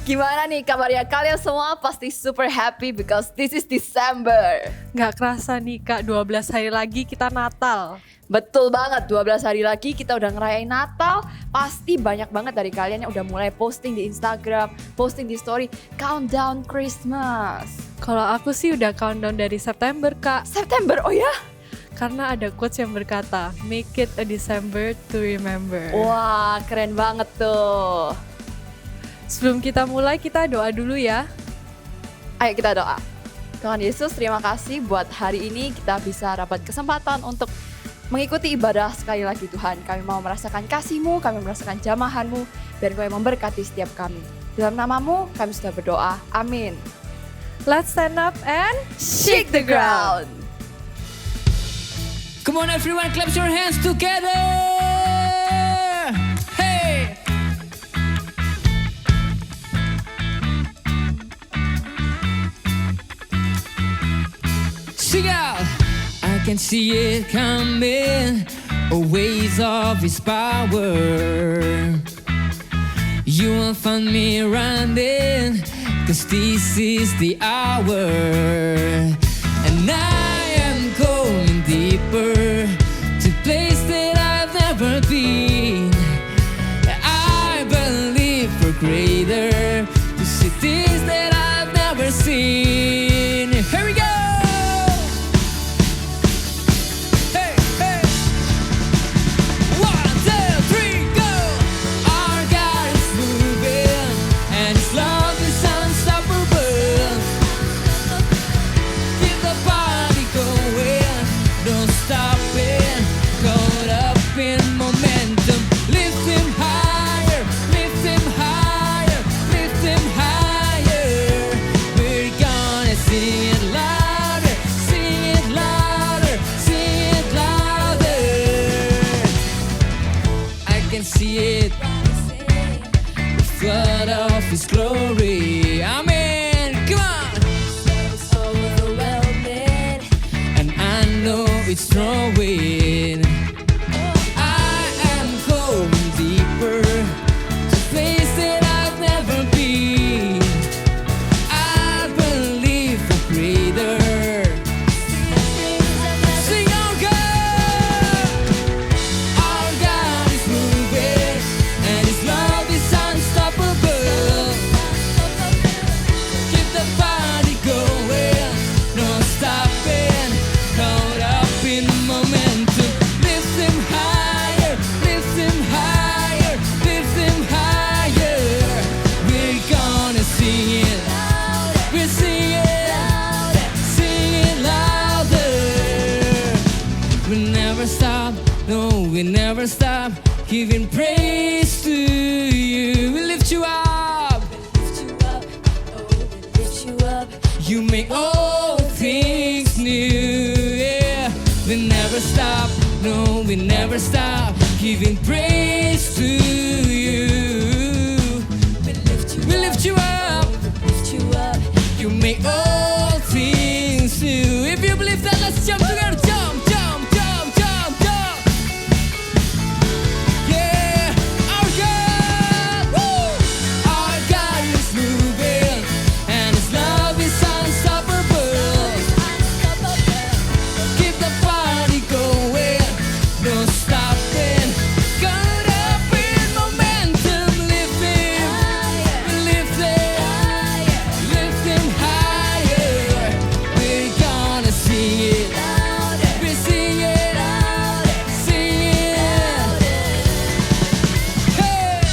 Gimana nih kabarnya kalian semua? Pasti super happy because this is December. Gak kerasa nih Kak, 12 hari lagi kita Natal. Betul banget, 12 hari lagi kita udah ngerayain Natal. Pasti banyak banget dari kalian yang udah mulai posting di Instagram, posting di story, countdown Christmas. Kalau aku sih udah countdown dari September Kak. September, oh ya? Karena ada quotes yang berkata, make it a December to remember. Wah, keren banget tuh. Sebelum kita mulai, kita doa dulu ya. Ayo kita doa. Tuhan Yesus, terima kasih buat hari ini kita bisa dapat kesempatan untuk mengikuti ibadah sekali lagi Tuhan. Kami mau merasakan kasih-Mu, kami merasakan jamahan-Mu, biar Kau yang memberkati setiap kami. Dalam nama-Mu kami sudah berdoa. Amin. Let's stand up and shake the ground. Come on everyone, clap your hands together. Hey. Sing out. I can see it coming, a waves of His power. You will find me running, 'cause this is the hour. And I am going deeper to place that I've never been. I believe for greater, to see things that I've never seen. Here we go. Hey, hey. 1, 2, 3, go. Our God is moving, and His love is unstoppable. Keep the party going, don't stop it. Caught up in momentum. Lift Him higher, lift Him higher, lift Him higher. We're gonna sing it louder, sing it louder, sing it louder. I can see it, the flood of His glory. Amen. Come on. So overwhelming, and I know it's growing. I am going deeper to place that I've never been. I believe for greater. Sing on, God. Our God is moving, and His love is unstoppable. Keep the party going, no stopping. Caught up in momentum. Lift Him higher, lift Him higher, lift Him higher. We're gonna sing it, we'll sing it louder. We never stop, no, we never stop giving praise to You. We lift You up, You make all things new. Yeah, we never stop, no, we never stop giving praise to You. We lift You up, You make all things new. If you believe that, let's jump together. Jump, jump, jump, jump, jump. Yeah, our God, woo! Our God is moving, and His love is unstoppable. Keep the party going, no stopping. Caught up in momentum. Lift Him, lift Him, lift Him higher. We're gonna sing it, we sing it, sing it. Hey,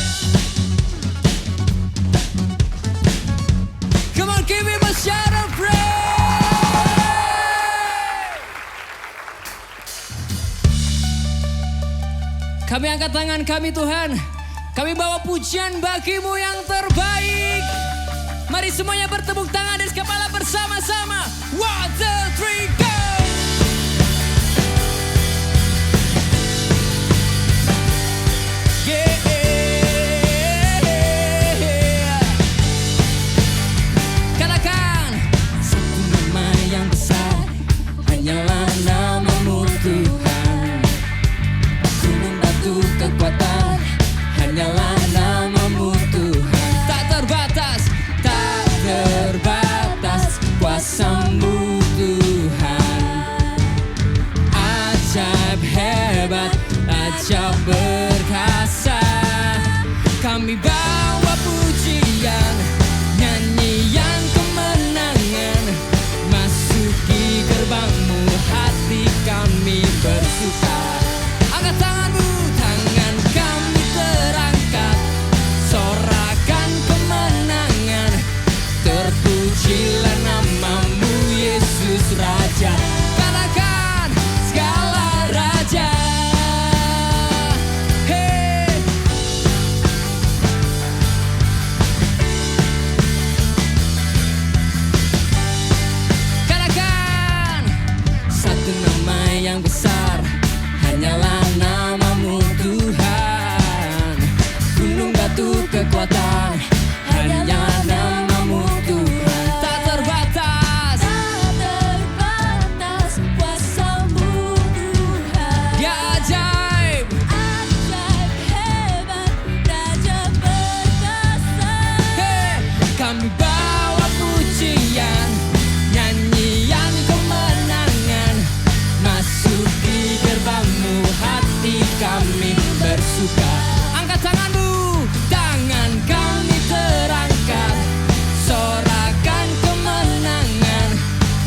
come on, give Him a shout of praise. Kami angkat tangan kami Tuhan, kami bawa pujian bagi-Mu yang terbaik. Mari semuanya bertepuk tangan di kepala bersama-sama. 1, 2, 3, go! Yeah. Katakan, satu nama yang besar, hanyalah nama-Mu Tuhan. Gunung batu kekuatan, hanyalah nama-Mu Tuhan. Tak terbatas, terpujilah namamu Yesus Raja. Katakan segala raja. Hey. Katakan satu nama yang besar, hanyalah namamu Tuhan. Gunung batu kekuatan, hanya namamu Tuhan. Tak terbatas, kuasamu Tuhan. Dia ajaib. Ajaib hebat, Raja perkasa. Hey, kami bawa pujian, nyanyian kemenangan, masuki gerbangmu, hati kami bersuka. Angkat tanganmu, tangan kami terangkat, sorakan kemenangan.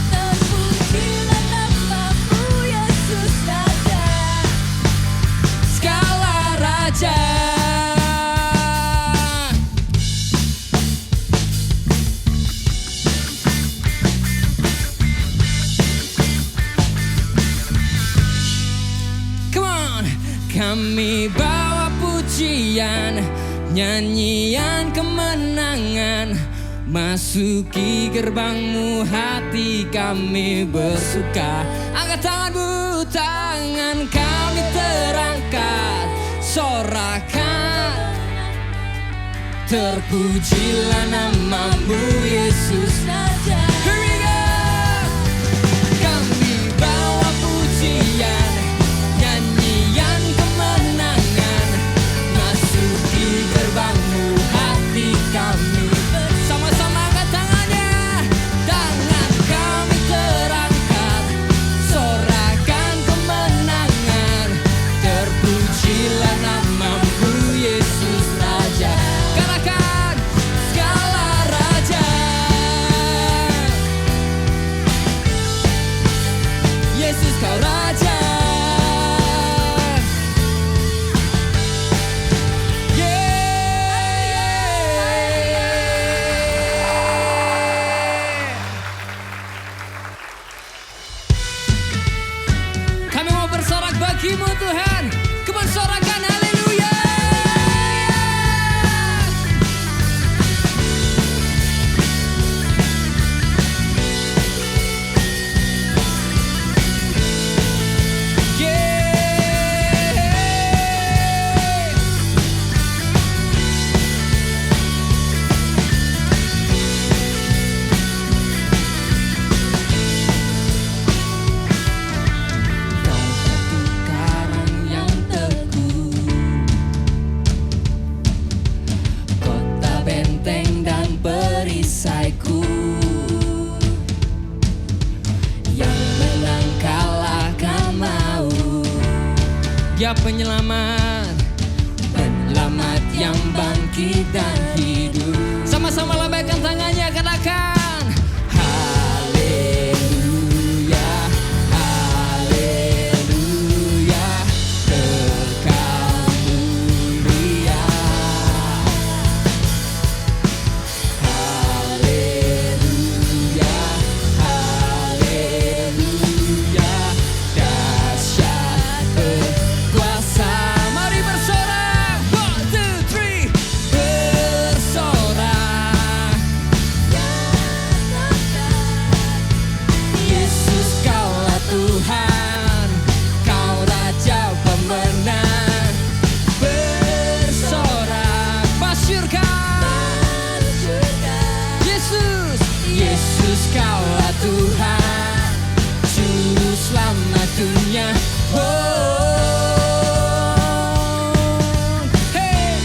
Terpujilah namamu Yesus Raja. Segala raja. Come on, kami bawa pujian, nyanyian kemenangan, masuki gerbangmu, hati kami bersuka. Angkat tanganmu, tangan kami terangkat, sorakan. Terpujilah namamu Yesus Raja. Here we go. Kami bawa pujian, nyanyian kemenangan, masuki gerbangmu, hati kami. Sama-sama angkat tangannya, tangan kami terangkat, sorakan kemenangan. Terpujilah namamu Yesus Raja. Katakan segala raja. Yesus kau raja. Kami mau bersorak bagimu Tuhan. Come on, sorakan haleluya. Kau satu karang yang teguh, kota benteng dan perisaiku, yang menang kalahkan maut. Dia penyelamat, penyelamat yang bangkit dan hidup. Sama-sama lambaikan tangannya, katakan haleluya, haleluya, Engkau mulia. Haleluya, haleluya, dahsyat berkuasa. Mari bersorak, 1, 2, 3, bersorak. Yesus kaulah Tuhan, kau Raja pemenang. Bersorak, masyurkan. Yesus, Yesus kaulah Tuhan, Juru Selamat dunia. Hey.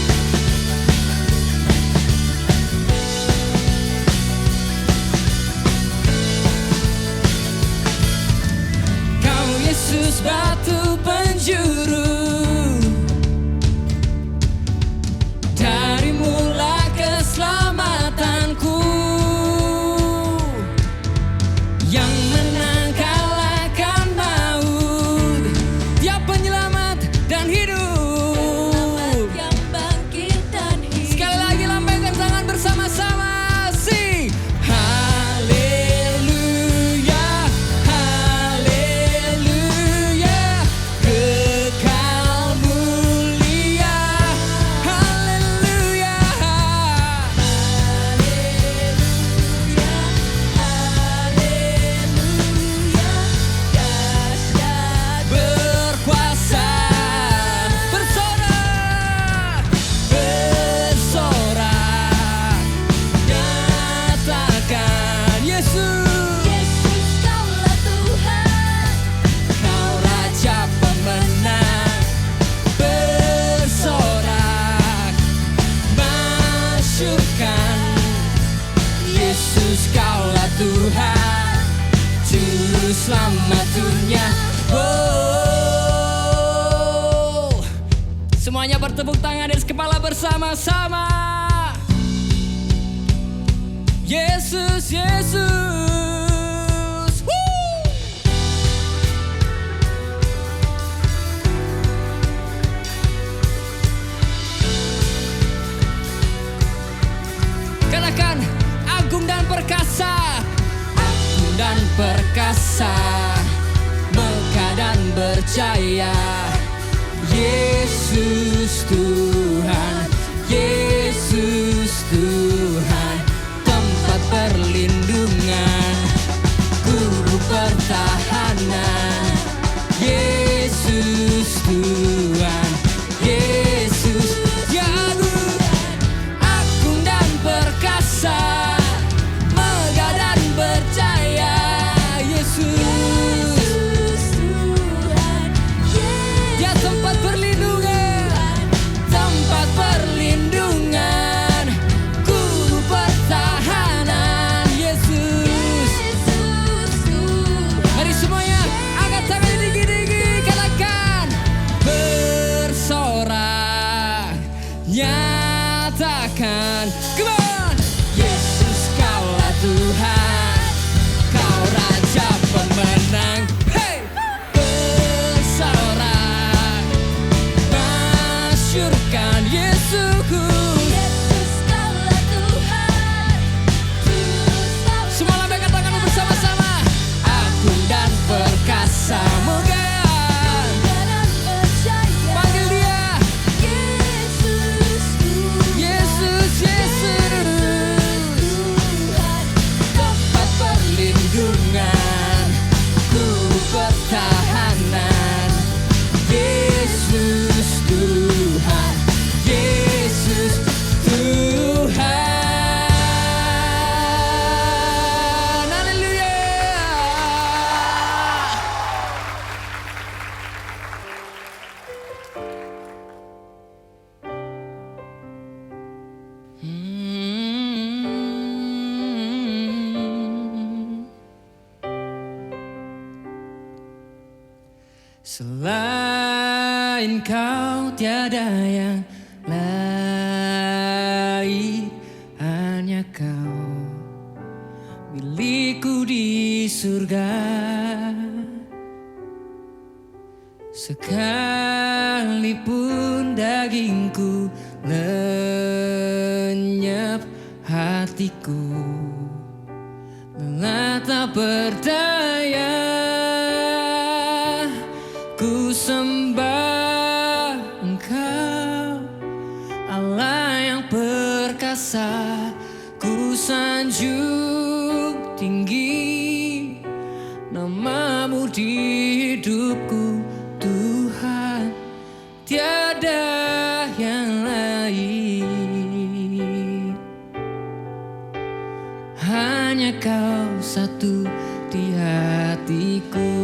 Kau Yesus batu penjuru, darimulah keselamatanku, yang menang kalahkan maut. Dia penyelamat dan hidup. Yang bangkit dan hidup. Sekali lagi lambaikan tangan bersama-sama, sing haleluya. Yesus Kaulah Tuhan, Juru Selamat dunia. Oh, semuanya bertepuk tangan di atas kepala bersama-sama. Yesus, Yesus. Woo! Katakan agung dan perkasa, agung dan perkasa, megah dan berjaya. Yesus Tuhan, Yesus Tuhan, tempat perlindungan, guru pertahanan. Yesus Tuhan, Yesus, ya agung dan perkasa, megah dan berjaya. Yesus, dia tempat perlindungan, tempat perlindungan, guru pertahanan. Yesus, mari semuanya angkat tangan tinggi-tinggi, katakan bersorak, nyatakan, come on. Yesus Kaulah Tuhan, Kau Raja pemenang. Hey, bersorak, masyurkan Yesus. Semua lambaikan tanganmu bersama-sama. Agung dan perkasa, megah, panggil dia. Yesus, Yesus, tempat perlindungan, guru pertahanan. Yesus Tuhan, Yesus Tuhan. Haleluya. Selain Kau tiada yang lain, hanya Kau milikku di surga. Sekalipun dagingku lenyap, hatiku lelah tak berdaya. Ku sembah Engkau, Allah yang perkasa. Ku sanjung tinggi nama-Mu di hidupku, Tuhan, tiada yang lain. Hanya Kau satu di hatiku.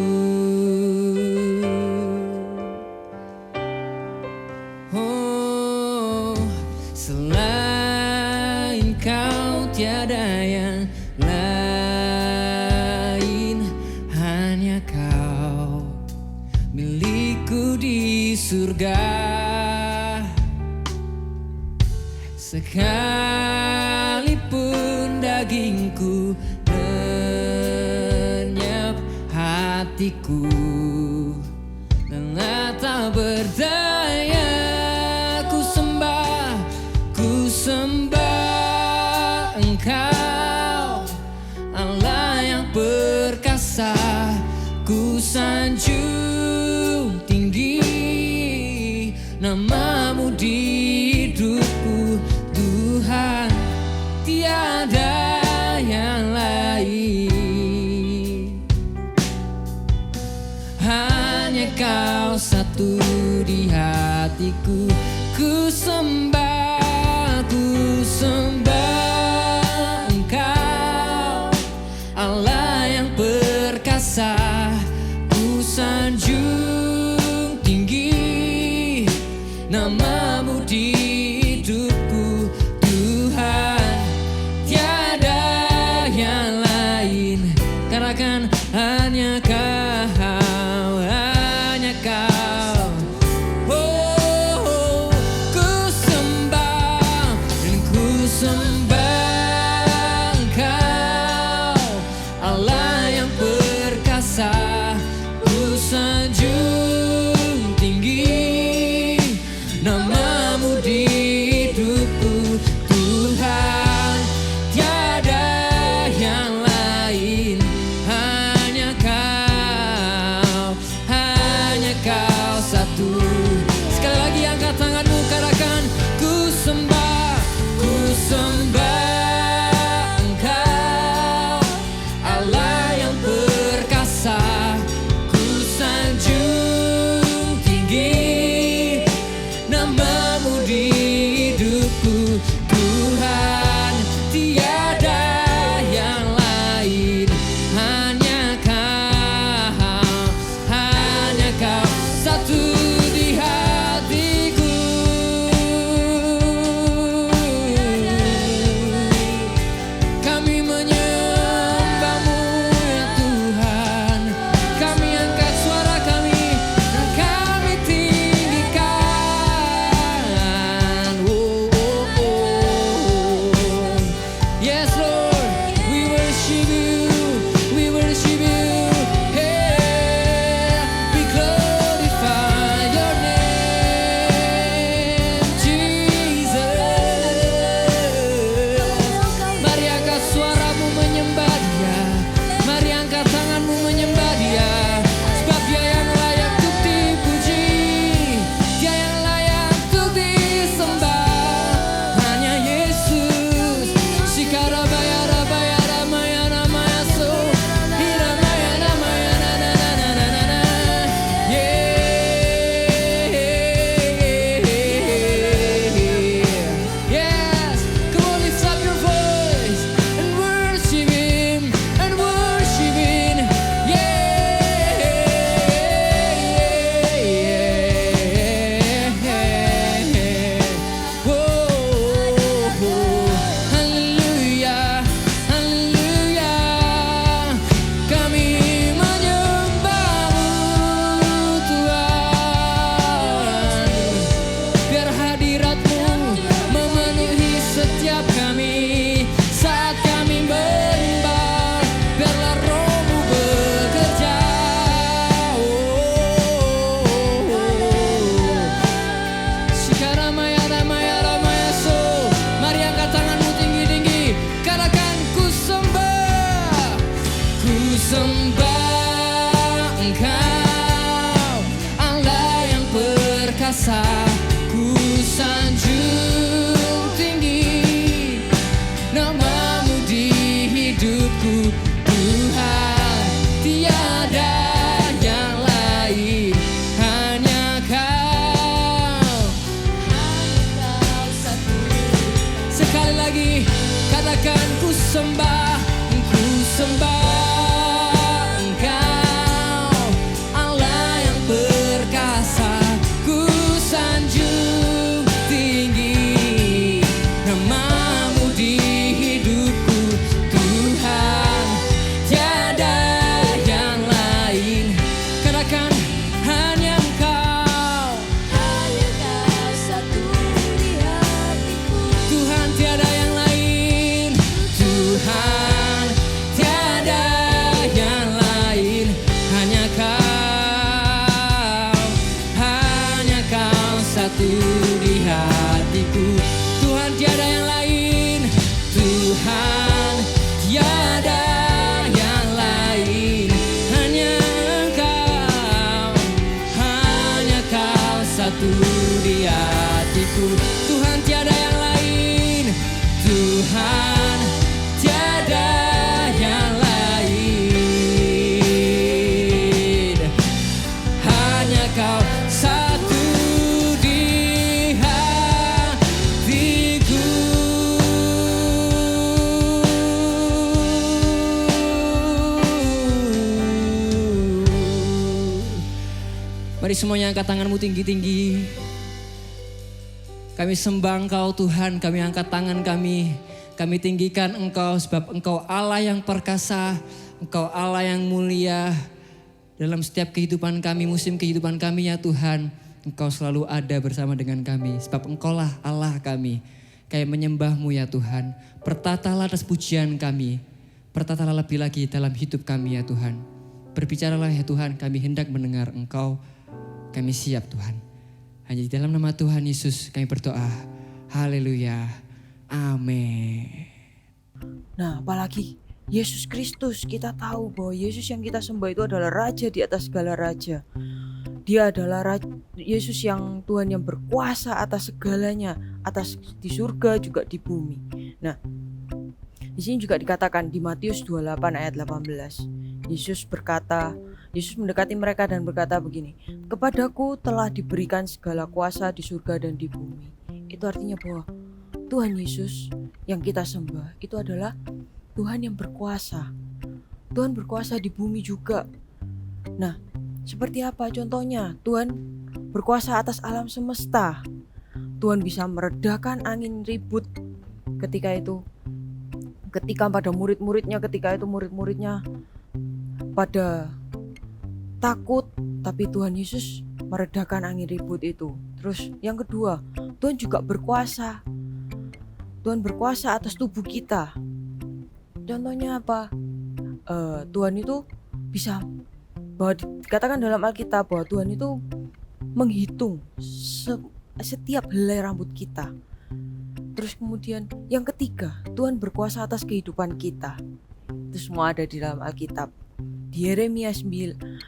Oh, selain Kau tiada yang lain, hanya Kau milikku di surga. Sekalipun dagingku lenyap, hatiku lelah tak berdaya. Ku sembah Engkau, Allah yang perkasa. Ku sanjung tinggi nama-Mu di hidupku, Tuhan, tiada yang lain. Hanya Kau satu di hatiku. Ku sembah Engkau, Allah yang perkasa. Ku sanjung tinggi nama-Mu di hidupku, Tuhan, tiada yang sembah Engkau, Allah yang perkasa. Ku sanjung tinggi namamu di hidupku, Tuhan. Tiada yang lain, hanya Kau. Sekali lagi katakan, ku sembah Engkau, Allah yang perkasa. Ku sanjung tinggi namamu di hidupku, Tuhan. Tiada yang lain, katakan hanya Engkau. satu di hatiku. Tuhan tiada yang lain, Tuhan tiada yang lain, hanya Kau satu di hatiku. Tuhan tiada yang lain, Tuhan tiada yang lain, hanya Kau satu di hatiku. Tuhan tiada yang lain, Tuhan tiada yang lain, hanya Kau satu di hatiku. Mari semuanya angkat tanganmu tinggi-tinggi. Kami sembah Engkau Tuhan, kami angkat tangan kami tinggikan Engkau sebab Engkau Allah yang perkasa, Engkau Allah yang mulia. Dalam setiap kehidupan kami, musim kehidupan kami ya Tuhan, Engkau selalu ada bersama dengan kami sebab Engkaulah Allah kami. Kami menyembah-Mu ya Tuhan, pertatalah atas pujian kami, pertatalah lebih lagi dalam hidup kami ya Tuhan. Berbicaralah ya Tuhan, kami hendak mendengar Engkau, kami siap Tuhan. Hanya di dalam nama Tuhan Yesus kami berdoa. Haleluya. Amin. Nah, apalagi Yesus Kristus, kita tahu bahwa Yesus yang kita sembah itu adalah Raja di atas segala raja. Dia adalah Yesus yang Tuhan yang berkuasa atas segalanya, atas di surga juga di bumi. Nah, di sini juga dikatakan di Matius 28 ayat 18. Yesus mendekati mereka dan berkata begini, "Kepadaku telah diberikan segala kuasa di surga dan di bumi." Itu artinya bahwa Tuhan Yesus yang kita sembah itu adalah Tuhan yang berkuasa. Tuhan berkuasa di bumi juga. Nah, seperti apa contohnya? Tuhan berkuasa atas alam semesta. Tuhan bisa meredakan angin ribut ketika pada murid-muridnya pada takut, tapi Tuhan Yesus meredakan angin ribut itu. Terus yang kedua, Tuhan juga berkuasa. Tuhan berkuasa atas tubuh kita. Contohnya apa? Tuhan itu bisa, bahwa dikatakan dalam Alkitab bahwa Tuhan itu menghitung setiap helai rambut kita. Terus kemudian yang ketiga, Tuhan berkuasa atas kehidupan kita. Itu semua ada di dalam Alkitab. Di Yeremia 29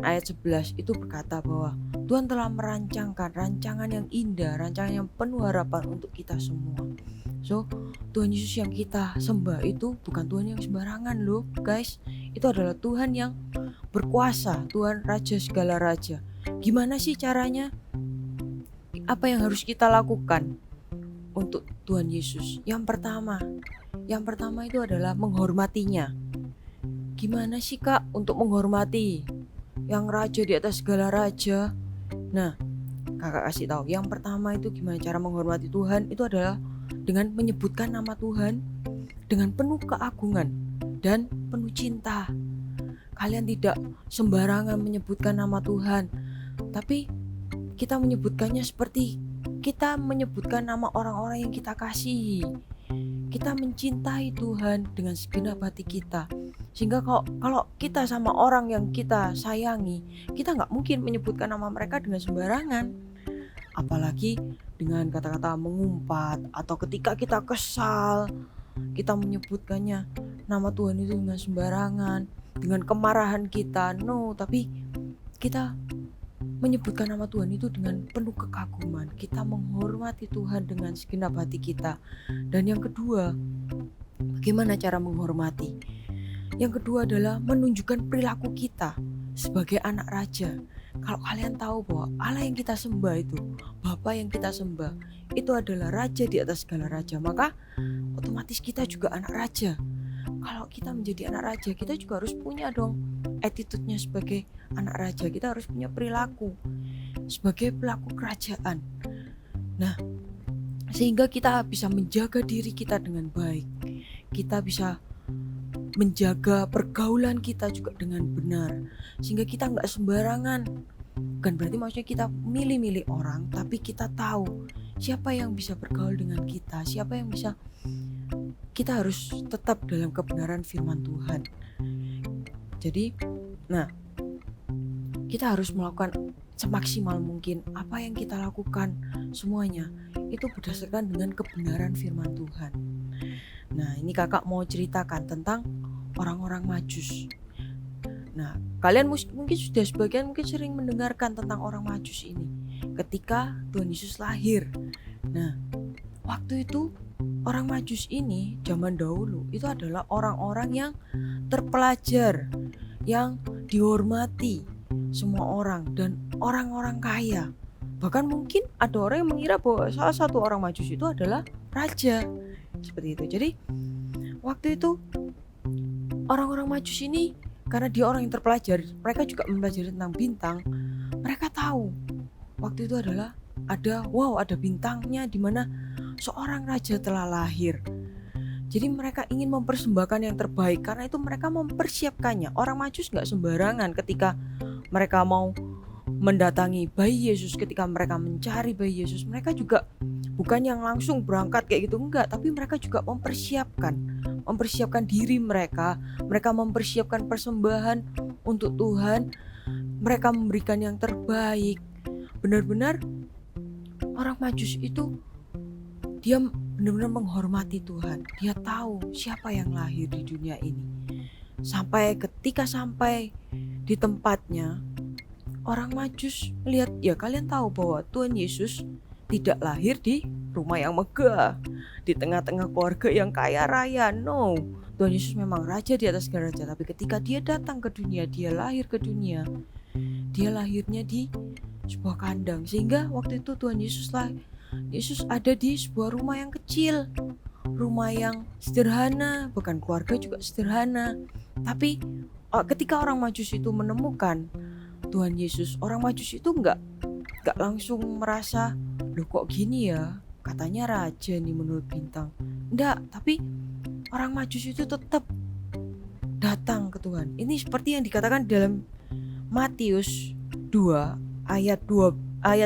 ayat 11 itu berkata bahwa Tuhan telah merancangkan rancangan yang indah, rancangan yang penuh harapan untuk kita semua. So, Tuhan Yesus yang kita sembah itu bukan Tuhan yang sembarangan loh guys. Itu adalah Tuhan yang berkuasa, Tuhan Raja segala raja. Gimana sih caranya? Apa yang harus kita lakukan untuk Tuhan Yesus? Yang pertama itu adalah menghormatinya. Gimana sih Kak untuk menghormati yang raja di atas segala raja? Nah, Kakak kasih tahu. Yang pertama itu gimana cara menghormati Tuhan? Itu adalah dengan menyebutkan nama Tuhan dengan penuh keagungan dan penuh cinta. Kalian tidak sembarangan menyebutkan nama Tuhan, tapi kita menyebutkannya seperti kita menyebutkan nama orang-orang yang kita kasihi. Kita mencintai Tuhan dengan segenap hati kita. Sehingga kalau kita sama orang yang kita sayangi, kita gak mungkin menyebutkan nama mereka dengan sembarangan. Apalagi dengan kata-kata mengumpat, atau ketika kita kesal, kita menyebutkannya nama Tuhan itu dengan sembarangan, dengan kemarahan kita. No, tapi kita menyebutkan nama Tuhan itu dengan penuh kekaguman. Kita menghormati Tuhan dengan segenap hati kita. Dan yang kedua, bagaimana cara menghormati? Yang kedua adalah menunjukkan perilaku kita sebagai anak raja. Kalau kalian tahu bahwa Allah yang kita sembah itu, Bapa yang kita sembah itu adalah raja di atas segala raja, maka otomatis kita juga anak raja. Kalau kita menjadi anak raja, kita juga harus punya dong attitude-nya sebagai anak raja. Kita harus punya perilaku sebagai pelaku kerajaan. Nah, sehingga kita bisa menjaga diri kita dengan baik. Kita bisa menjaga pergaulan kita juga dengan benar, sehingga kita nggak sembarangan. Bukan berarti maksudnya kita milih-milih orang, tapi kita tahu siapa yang bisa bergaul dengan kita, siapa yang bisa. Kita harus tetap dalam kebenaran firman Tuhan. Jadi, kita harus melakukan semaksimal mungkin apa yang kita lakukan semuanya itu berdasarkan dengan kebenaran firman Tuhan. Nah, ini kakak mau ceritakan tentang orang-orang Majus. Nah, kalian mungkin sudah sebagian mungkin sering mendengarkan tentang orang Majus ini ketika Tuhan Yesus lahir. Nah, waktu itu orang Majus ini zaman dahulu itu adalah orang-orang yang terpelajar, yang dihormati semua orang dan orang-orang kaya. Bahkan mungkin ada orang yang mengira bahwa salah satu orang Majus itu adalah raja. Seperti itu. Jadi waktu itu orang-orang Majus ini karena dia orang yang terpelajar, mereka juga mempelajari tentang bintang. Mereka tahu waktu itu adalah ada bintangnya di mana seorang raja telah lahir. Jadi mereka ingin mempersembahkan yang terbaik, karena itu mereka mempersiapkannya. Orang Majus gak sembarangan ketika mereka mau mendatangi bayi Yesus, ketika mereka mencari bayi Yesus. Mereka juga bukan yang langsung berangkat kayak gitu, enggak. Tapi mereka juga mempersiapkan diri mereka. Mereka mempersiapkan persembahan untuk Tuhan. Mereka memberikan yang terbaik. Benar-benar orang Majus itu dia benar-benar menghormati Tuhan. Dia tahu siapa yang lahir di dunia ini. Ketika sampai di tempatnya, orang Majus melihat, ya kalian tahu bahwa Tuhan Yesus tidak lahir di rumah yang megah, di tengah-tengah keluarga yang kaya raya. No, Tuhan Yesus memang raja di atas segala raja. Tapi ketika dia datang ke dunia, dia lahir ke dunia, dia lahirnya di sebuah kandang. Sehingga waktu itu Tuhan Yesus ada di sebuah rumah yang kecil, rumah yang sederhana, bahkan keluarga juga sederhana. Tapi ketika orang Majus itu menemukan Tuhan Yesus, orang Majus itu enggak langsung merasa, loh kok gini ya, katanya raja nih menurut bintang. Enggak, tapi orang Majus itu tetap datang ke Tuhan. Ini seperti yang dikatakan dalam Matius 2 ayat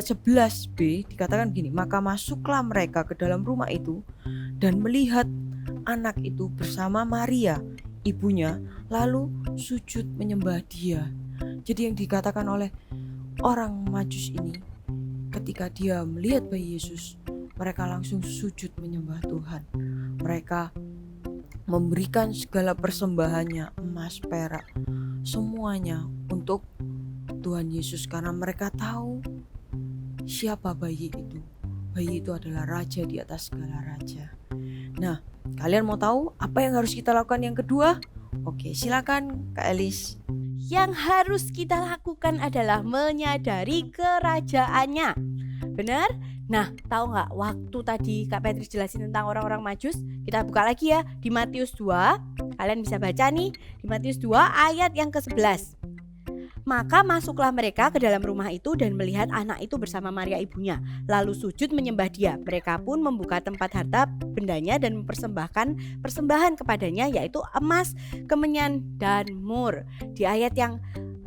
11b, dikatakan gini, maka masuklah mereka ke dalam rumah itu dan melihat anak itu bersama Maria ibunya, lalu sujud menyembah dia. Jadi yang dikatakan oleh orang Majus ini, ketika dia melihat bayi Yesus, mereka langsung sujud menyembah Tuhan. Mereka memberikan segala persembahannya, emas, perak, semuanya untuk Tuhan Yesus, karena mereka tahu siapa bayi itu. Bayi itu adalah raja di atas segala raja. Nah, kalian mau tahu apa yang harus kita lakukan yang kedua? Oke, silakan Kak Elis. Yang harus kita lakukan adalah menyadari kerajaannya. Benar? Nah, tahu nggak waktu tadi Kak Petri jelasin tentang orang-orang Majus? Kita buka lagi ya di Matius 2. Kalian bisa baca nih di Matius 2 ayat yang ke-11. Maka masuklah mereka ke dalam rumah itu dan melihat anak itu bersama Maria ibunya, lalu sujud menyembah dia. Mereka pun membuka tempat harta bendanya dan mempersembahkan persembahan kepadanya, yaitu emas, kemenyan, dan mur. Di ayat yang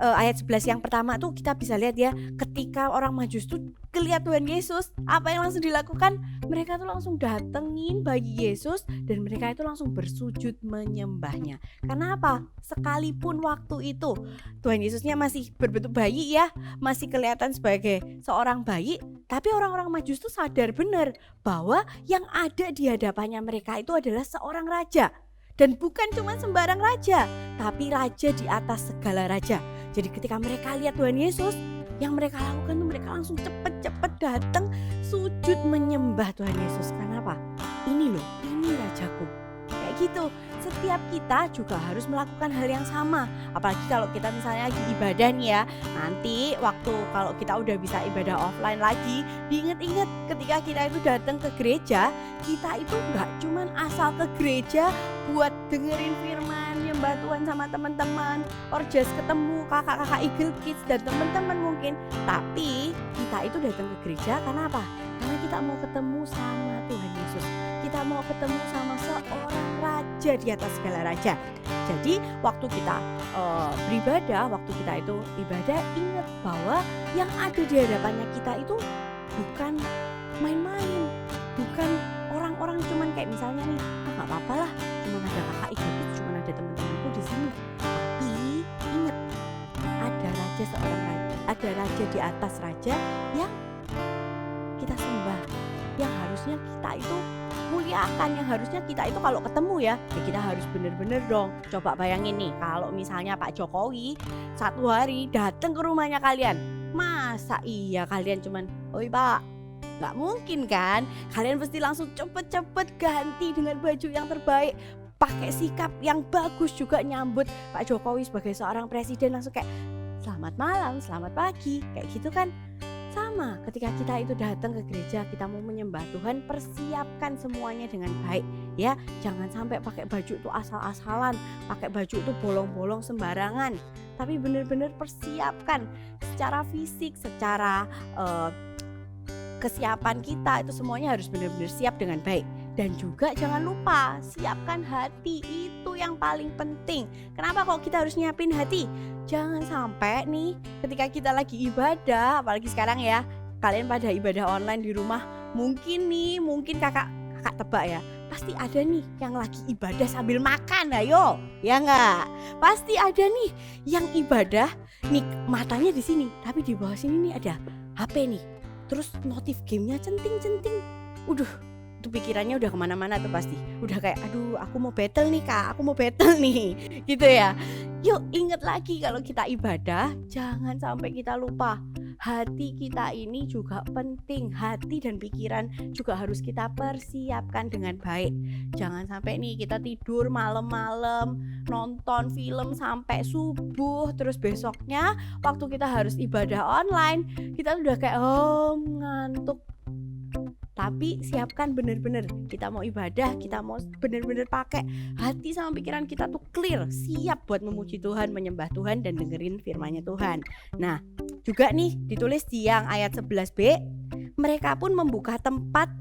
ayat 11 yang pertama tuh kita bisa lihat ya, ketika orang Majus tuh ngeliat Tuhan Yesus, apa yang langsung dilakukan? Mereka tuh langsung datengin bayi Yesus dan mereka itu langsung bersujud menyembahnya. Karena apa? Sekalipun waktu itu Tuhan Yesusnya masih berbentuk bayi ya, masih kelihatan sebagai seorang bayi, tapi orang-orang Majus tuh sadar benar bahwa yang ada di hadapannya mereka itu adalah seorang raja. Dan bukan cuma sembarang raja, tapi raja di atas segala raja. Jadi ketika mereka lihat Tuhan Yesus, yang mereka lakukan tuh mereka langsung cepet-cepet datang sujud menyembah Tuhan Yesus. Karena apa? Ini loh, ini rajaku. Kayak gitu. Setiap kita juga harus melakukan hal yang sama. Apalagi kalau kita misalnya lagi ibadah nih ya. Nanti waktu kalau kita udah bisa ibadah offline lagi, diingat-ingat ketika kita itu datang ke gereja, kita itu nggak cuman asal ke gereja buat dengerin firman, nyembah Tuhan sama teman-teman, or just ketemu kakak-kakak Eagle Kids dan teman-teman mungkin. Tapi kita itu datang ke gereja karena apa? Karena kita mau ketemu sama Tuhan Yesus. Kita mau ketemu sama seorang raja di atas segala raja. Jadi waktu kita beribadah, waktu kita itu ibadah, ingat bahwa yang ada di hadapannya kita itu bukan main-main, bukan orang-orang cuman kayak misalnya nih, nggak apa-apa lah, cuman ada kakak Ibu, cuman ada teman-temanku di sini. Tapi ingat, ada raja seorang raja, ada raja di atas raja yang kita sembah, yang harusnya kita itu muliakan, yang harusnya kita itu kalau ketemu ya kita harus bener-bener dong. Coba bayangin nih, kalau misalnya Pak Jokowi satu hari datang ke rumahnya kalian, masa iya kalian cuman, oi Pak, nggak mungkin kan? Kalian pasti langsung cepet-cepet ganti dengan baju yang terbaik, pakai sikap yang bagus juga nyambut Pak Jokowi sebagai seorang presiden, langsung kayak selamat malam, selamat pagi, kayak gitu kan. Sama ketika kita itu datang ke gereja, kita mau menyembah Tuhan, persiapkan semuanya dengan baik ya. Jangan sampai pakai baju itu asal-asalan, pakai baju itu bolong-bolong sembarangan. Tapi benar-benar persiapkan secara fisik, secara kesiapan kita itu semuanya harus benar-benar siap dengan baik. Dan juga jangan lupa siapkan hati, itu yang paling penting. Kenapa kok kita harus nyiapin hati? Jangan sampai nih ketika kita lagi ibadah, apalagi sekarang ya, kalian pada ibadah online di rumah, mungkin kakak tebak ya, pasti ada nih yang lagi ibadah sambil makan, ayo, ya enggak? Pasti ada nih yang ibadah nih matanya di sini, tapi di bawah sini nih ada HP nih, terus notif gamenya centing-centing, itu pikirannya udah kemana-mana tuh pasti. Udah kayak aduh aku mau battle nih kak, aku mau battle nih gitu ya. Yuk inget lagi kalau kita ibadah, jangan sampai kita lupa hati kita ini juga penting. Hati dan pikiran juga harus kita persiapkan dengan baik. Jangan sampai nih kita tidur malam-malam, nonton film sampai subuh, terus besoknya waktu kita harus ibadah online kita udah kayak ngantuk. Tapi siapkan bener-bener, kita mau ibadah, kita mau bener-bener pakai hati sama pikiran kita tuh clear, siap buat memuji Tuhan, menyembah Tuhan dan dengerin firman-Nya Tuhan. Nah juga nih ditulis di yang ayat 11b, mereka pun membuka tempat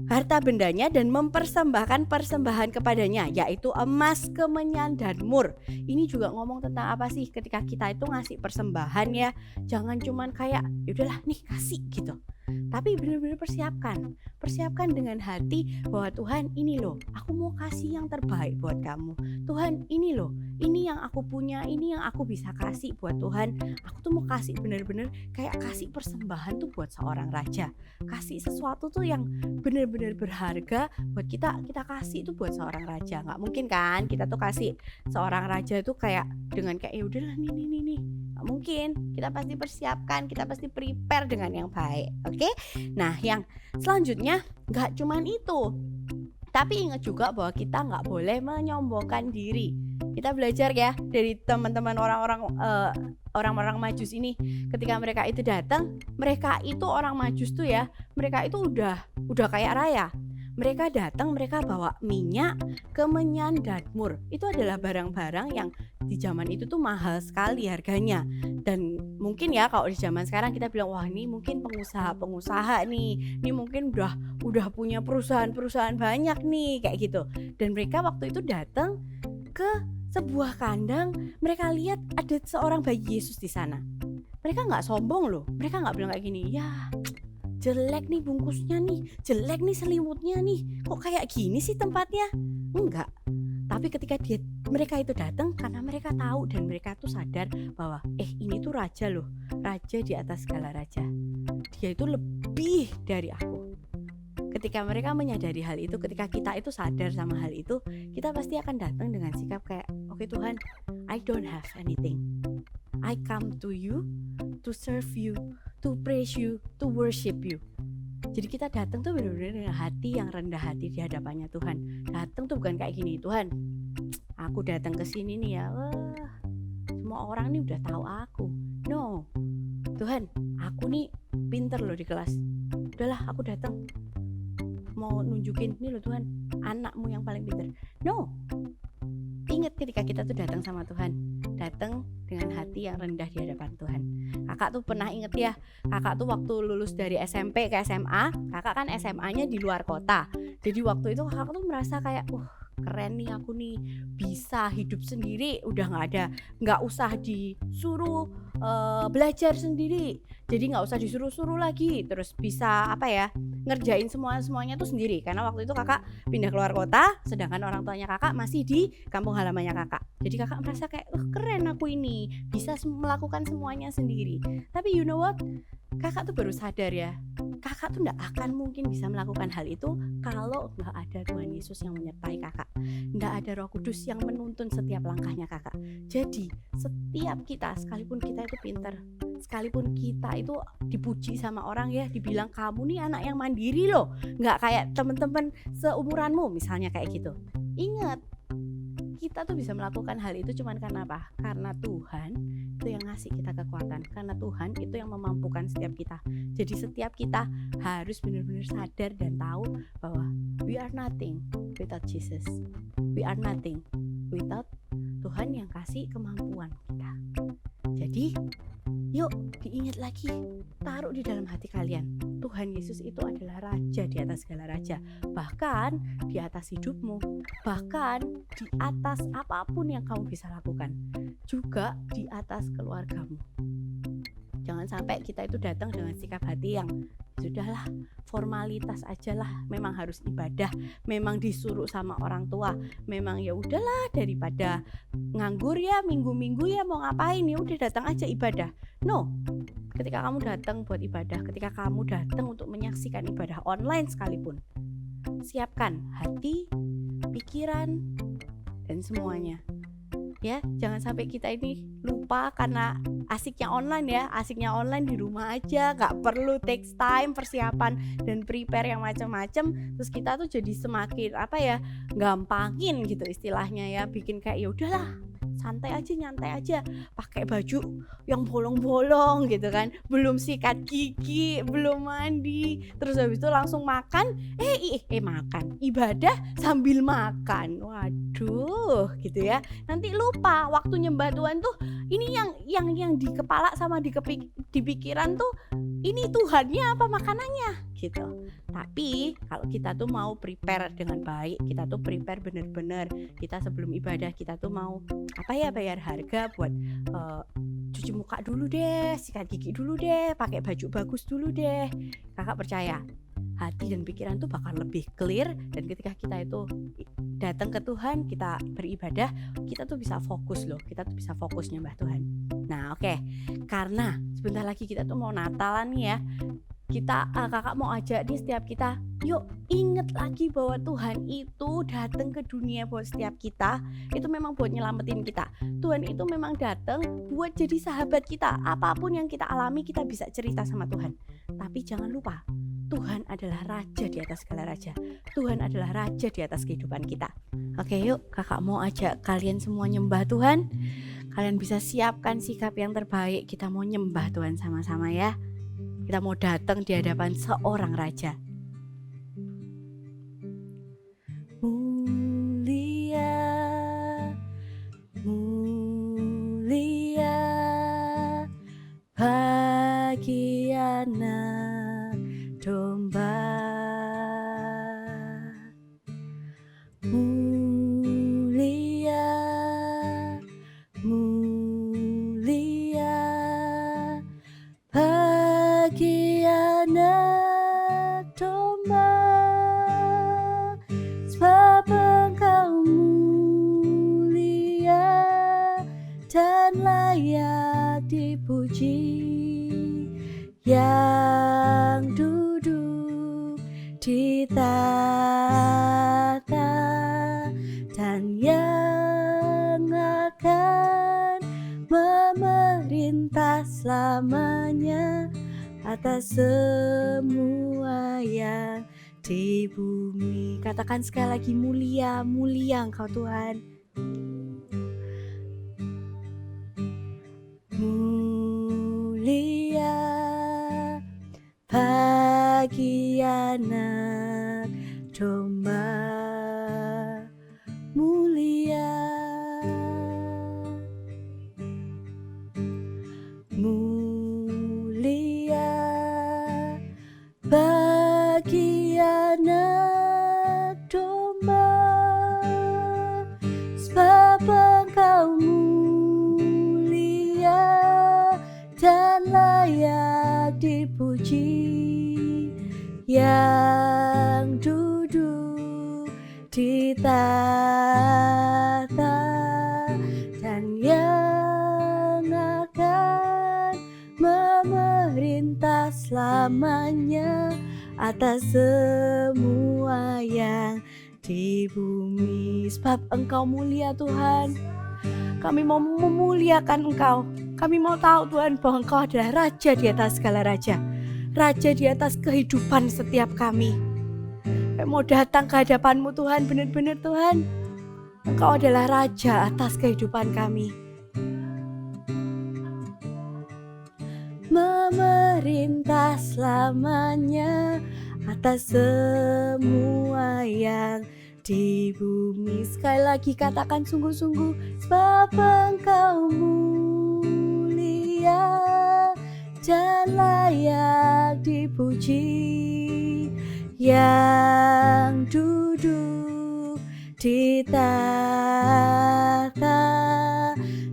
harta bendanya dan mempersembahkan persembahan kepadanya, yaitu emas, kemenyan, dan mur. Ini juga ngomong tentang apa sih? Ketika kita itu ngasih persembahan ya, jangan cuman kayak yaudahlah nih kasih gitu, tapi benar-benar persiapkan dengan hati bahwa Tuhan ini loh, aku mau kasih yang terbaik buat kamu. Tuhan ini loh, ini yang aku punya, ini yang aku bisa kasih buat Tuhan. Aku tuh mau kasih benar-benar kayak kasih persembahan tuh buat seorang raja, kasih sesuatu tuh yang benar-benar berharga buat kita kasih itu buat seorang raja. Nggak mungkin kan kita tuh kasih seorang raja tuh kayak dengan kayak ya udahlah nih. Nggak mungkin, kita pasti persiapkan, kita pasti prepare dengan yang baik. Oke? Nah yang selanjutnya nggak cuman itu, tapi ingat juga bahwa kita nggak boleh menyombongkan diri. Kita belajar ya dari teman-teman orang-orang Majus ini. Ketika mereka itu datang, mereka itu orang Majus tuh ya, mereka itu udah kayak raya. Mereka datang, mereka bawa minyak, kemenyan, dan mur. Itu adalah barang-barang yang di zaman itu tuh mahal sekali harganya. Dan mungkin ya kalau di zaman sekarang kita bilang wah ini mungkin pengusaha nih, ini mungkin udah punya perusahaan banyak nih kayak gitu. Dan mereka waktu itu datang ke sebuah kandang, mereka lihat ada seorang bayi Yesus di sana. Mereka nggak sombong loh, mereka nggak bilang kayak gini, ya jelek nih bungkusnya nih, jelek nih selimutnya nih, kok kayak gini sih tempatnya? Enggak. Tapi ketika mereka itu datang, karena mereka tahu dan mereka tuh sadar bahwa ini tuh raja loh, raja di atas segala raja. Dia itu lebih dari aku. Ketika mereka menyadari hal itu, ketika kita itu sadar sama hal itu, kita pasti akan datang dengan sikap kayak, oke Tuhan, I don't have anything. I come to you to serve you, to praise you, to worship you. Jadi kita datang tuh benar-benar dengan hati yang rendah hati di hadapannya Tuhan. Datang tuh bukan kayak gini, Tuhan, aku datang ke sini nih ya, wah, semua orang nih udah tahu aku. No, Tuhan, aku nih pinter loh di kelas. Udahlah, aku datang mau nunjukin nih loh Tuhan, anakmu yang paling pinter. No, ingat ketika kita tuh datang sama Tuhan, datang dengan hati yang rendah di hadapan Tuhan. Kakak tuh pernah inget ya, kakak tuh waktu lulus dari SMP ke SMA, kakak kan SMA-nya di luar kota. Jadi waktu itu kakak tuh merasa kayak, keren nih aku nih, bisa hidup sendiri, udah nggak usah disuruh belajar sendiri, jadi nggak usah disuruh-suruh lagi, terus bisa ngerjain semuanya tuh sendiri, karena waktu itu kakak pindah keluar kota, sedangkan orang tuanya kakak masih di kampung halamannya kakak. Jadi kakak merasa kayak, keren aku ini, bisa melakukan semuanya sendiri. Tapi you know what, kakak tuh baru sadar ya, kakak tuh gak akan mungkin bisa melakukan hal itu kalau gak ada Tuhan Yesus yang menyertai kakak, gak ada Roh Kudus yang menuntun setiap langkahnya kakak. Jadi setiap kita, sekalipun kita itu pintar, sekalipun kita itu dipuji sama orang ya, dibilang kamu nih anak yang mandiri loh, gak kayak temen-temen seumuranmu misalnya kayak gitu, ingat, kita tuh bisa melakukan hal itu cuman karena apa? Karena Tuhan itu yang ngasih kita kekuatan, karena Tuhan itu yang memampukan setiap kita. Jadi setiap kita harus benar-benar sadar dan tahu bahwa we are nothing without Jesus, we are nothing without Tuhan yang kasih kemampuan kita. Jadi yuk diingat lagi, taruh di dalam hati kalian, Tuhan Yesus itu adalah raja di atas segala raja, bahkan di atas hidupmu, bahkan di atas apapun yang kamu bisa lakukan, juga di atas keluargamu. Jangan sampai kita itu datang dengan sikap hati yang sudahlah, formalitas aja lah, memang harus ibadah, memang disuruh sama orang tua, memang ya udahlah, daripada nganggur ya minggu-minggu ya mau ngapain, ya udah datang aja ibadah. No, ketika kamu datang buat ibadah, ketika kamu datang untuk menyaksikan ibadah online sekalipun, siapkan hati, pikiran, dan semuanya. Ya, jangan sampai kita ini lupa karena asiknya online ya, asiknya online di rumah aja, gak perlu takes time persiapan dan prepare yang macam-macam, terus kita tuh jadi semakin gampangin gitu istilahnya ya, bikin kayak ya udahlah, santai aja, nyantai aja, pakai baju yang bolong-bolong gitu kan, belum sikat gigi, belum mandi, terus habis itu langsung makan, makan, ibadah sambil makan, waduh gitu ya, nanti lupa waktu nyembah Tuhan tuh, ini yang di kepala sama di pikiran tuh, ini Tuhannya apa makanannya gitu. Tapi kalau kita tuh mau prepare dengan baik, kita tuh prepare bener-bener, kita sebelum ibadah kita tuh mau bayar harga buat cuci muka dulu deh, sikat gigi dulu deh, pakai baju bagus dulu deh. Kakak percaya hati dan pikiran tuh bakal lebih clear, dan ketika kita itu datang ke Tuhan, kita beribadah, kita tuh bisa fokus loh, kita tuh bisa fokus nyembah Tuhan. Nah oke, karena sebentar lagi kita tuh mau Natalan nih ya, kita kakak mau ajak nih setiap kita, yuk inget lagi bahwa Tuhan itu datang ke dunia buat setiap kita, itu memang buat nyelamatin kita. Tuhan itu memang datang buat jadi sahabat kita, apapun yang kita alami kita bisa cerita sama Tuhan. Tapi jangan lupa, Tuhan adalah raja di atas segala raja, Tuhan adalah raja di atas kehidupan kita. Oke yuk, kakak mau ajak kalian semua nyembah Tuhan. Kalian bisa siapkan sikap yang terbaik, kita mau nyembah Tuhan sama-sama ya. Kita mau datang di hadapan seorang raja. Mulia, mulia bagi anak domba. Mulia, dan layak dipuji, yang duduk di tahta dan yang akan memerintah selamanya atas semua yang di bumi. Katakan sekali lagi, mulia, mulia Engkau Tuhan. Mulia bagi anak domba, mulia, mulia bagi anak domba, sebab Engkau mulia dan layak dipuji, yang duduk di tahta dan yang akan memerintah selamanya atas semua yang di bumi. Sebab Engkau mulia Tuhan, kami mau memuliakan Engkau. Kami mau tahu Tuhan bahwa Engkau adalah Raja di atas segala raja, Raja di atas kehidupan setiap kami. Kami mau datang ke hadapan-Mu Tuhan, benar-benar Tuhan, Engkau adalah Raja atas kehidupan kami. Memerintah selamanya atas semua yang di bumi. Sekali lagi katakan sungguh-sungguh, sebab Engkau mulia dan layak dipuji, yang duduk di tahta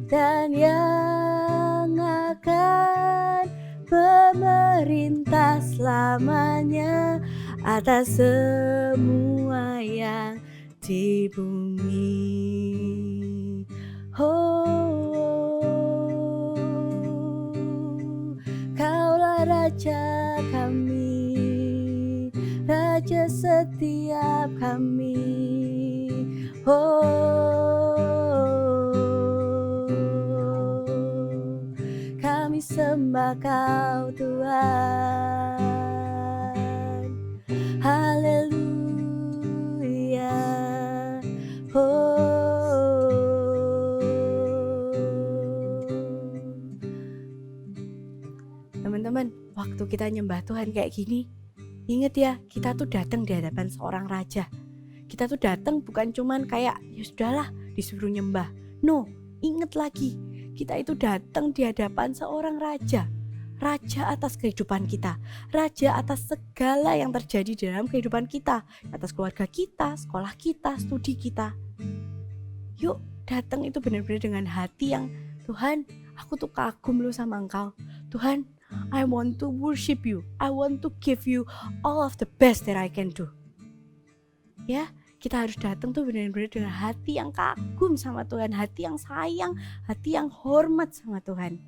dan yang akan memerintah selamanya atas semua yang di bumi. Kaulah Raja kami, Raja setiap kami. Kami sembah Kau Tuhan. Haleluya. Teman-teman, waktu kita nyembah Tuhan kayak gini, ingat ya, kita tuh datang di hadapan seorang raja. Kita tuh datang bukan cuman kayak ya sudahlah disuruh nyembah. No, ingat lagi, kita itu datang di hadapan seorang raja. Raja atas kehidupan kita, raja atas segala yang terjadi di dalam kehidupan kita, atas keluarga kita, sekolah kita, studi kita. Yuk datang itu benar-benar dengan hati yang, Tuhan, aku tuh kagum loh sama Engkau. Tuhan, I want to worship you. I want to give you all of the best that I can do. Ya, kita harus datang tuh benar-benar dengan hati yang kagum sama Tuhan, hati yang sayang, hati yang hormat sama Tuhan.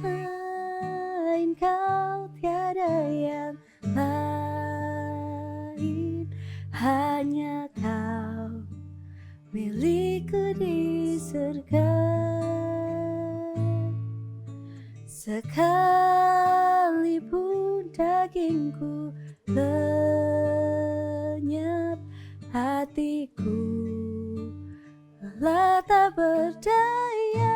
Selain Kau tiada yang lain, hanya Kau milikku di surga. Sekalipun dagingku lenyap, hatiku lelah tak berdaya.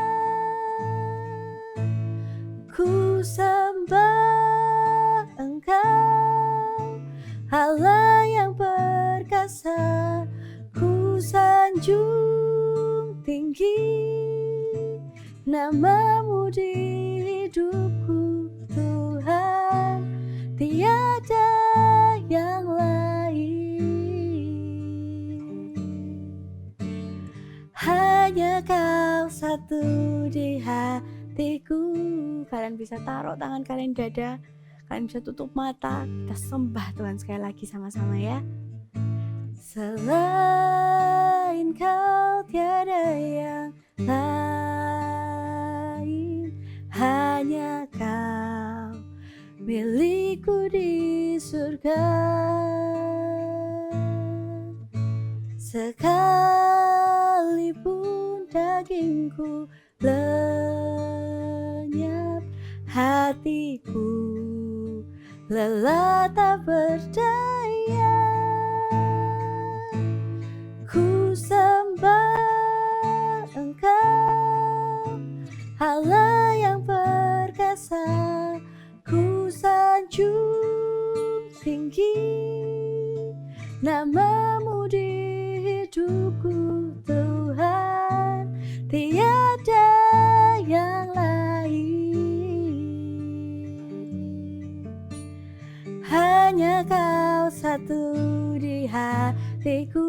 Ku sembah Engkau, Allah yang perkasa. Ku sanjung tinggi nama-Mu di hidupku, Tuhan, tiada yang lain. Hanya Kau satu di hatiku. Kalian bisa taruh tangan kalian dada, kalian bisa tutup mata. Kita sembah Tuhan sekali lagi sama-sama ya. Selain kau tiada yang lain, hanya kau milikku di surga. Sekalipun dagingku lenyap, hatiku lelah tak berdaya. Ku sembah Engkau, Allah yang perkasa. Ku sanjung tinggi namamu di hidupku, Tuhan, tiada yang lain. Hanya kau satu di hatiku.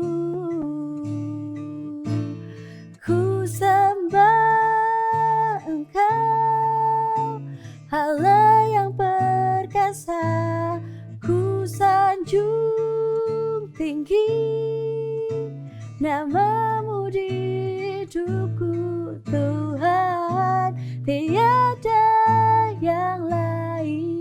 Ku sembah Engkau, Allah yang perkasa. Ku sanjung tinggi namamu di hidupku, Tuhan, tiada yang lain.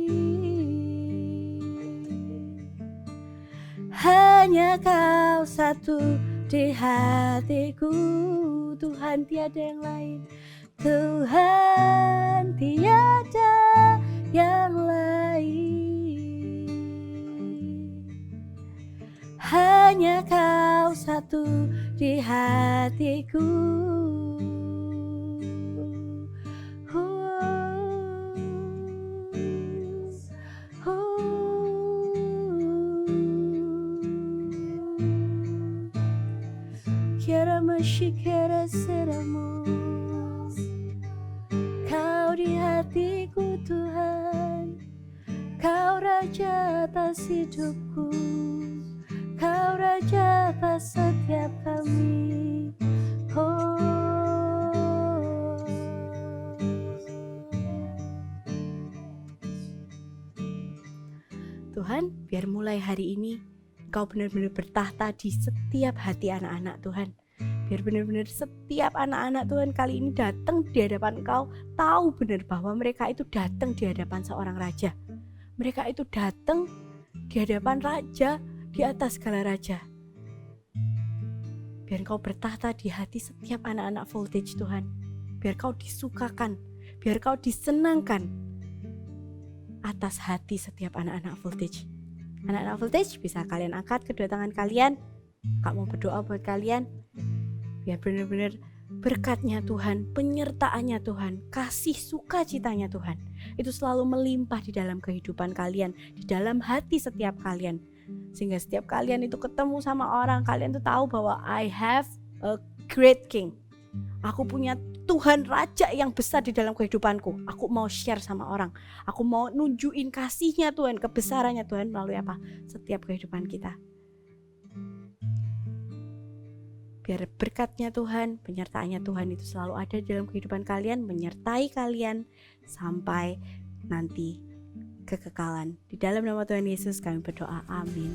Hanya kau satu di hatiku, Tuhan, tiada yang lain. Tuhan, tiada yang lain. Hanya kau satu di hatiku. Kira kira seramos, kau di hatiku Tuhan, kau raja atas hidupku, kau raja atas setiap kami. Tuhan, biar mulai hari ini Kau benar-benar bertahta di setiap hati anak-anak Tuhan. Biar benar-benar setiap anak-anak Tuhan kali ini datang di hadapan Kau, tahu benar bahwa mereka itu datang di hadapan seorang raja. Mereka itu datang di hadapan raja di atas segala raja. Biar Kau bertahta di hati setiap anak-anak Voltage Tuhan. Biar Kau disukakan, biar Kau disenangkan atas hati setiap anak-anak Voltage. Anak-anak Voltage, bisa kalian angkat kedua tangan kalian. Kak mau berdoa buat kalian. Biar benar-benar berkatnya Tuhan, penyertaannya Tuhan, kasih sukacitanya Tuhan, itu selalu melimpah di dalam kehidupan kalian, di dalam hati setiap kalian. Sehingga setiap kalian itu ketemu sama orang, kalian tuh tahu bahwa I have a great king. Aku punya Tuhan Raja yang besar di dalam kehidupanku. Aku mau share sama orang. Aku mau nunjukin kasihnya Tuhan, kebesarannya Tuhan melalui apa? Setiap kehidupan kita. Biar berkatnya Tuhan, penyertaannya Tuhan itu selalu ada di dalam kehidupan kalian, menyertai kalian sampai nanti kekekalan. Di dalam nama Tuhan Yesus kami berdoa, amin.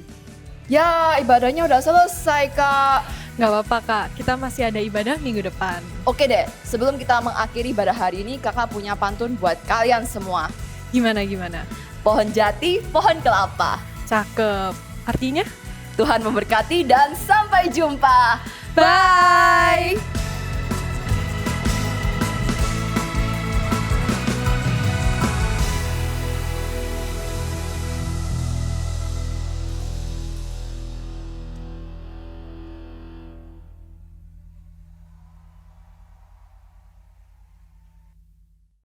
Ya, ibadahnya udah selesai, Kak. Gak apa-apa Kak, kita masih ada ibadah minggu depan. Oke deh, sebelum kita mengakhiri ibadah hari ini, Kakak punya pantun buat kalian semua. Gimana? Pohon jati, pohon kelapa. Cakep. Artinya? Tuhan memberkati dan sampai jumpa. Bye!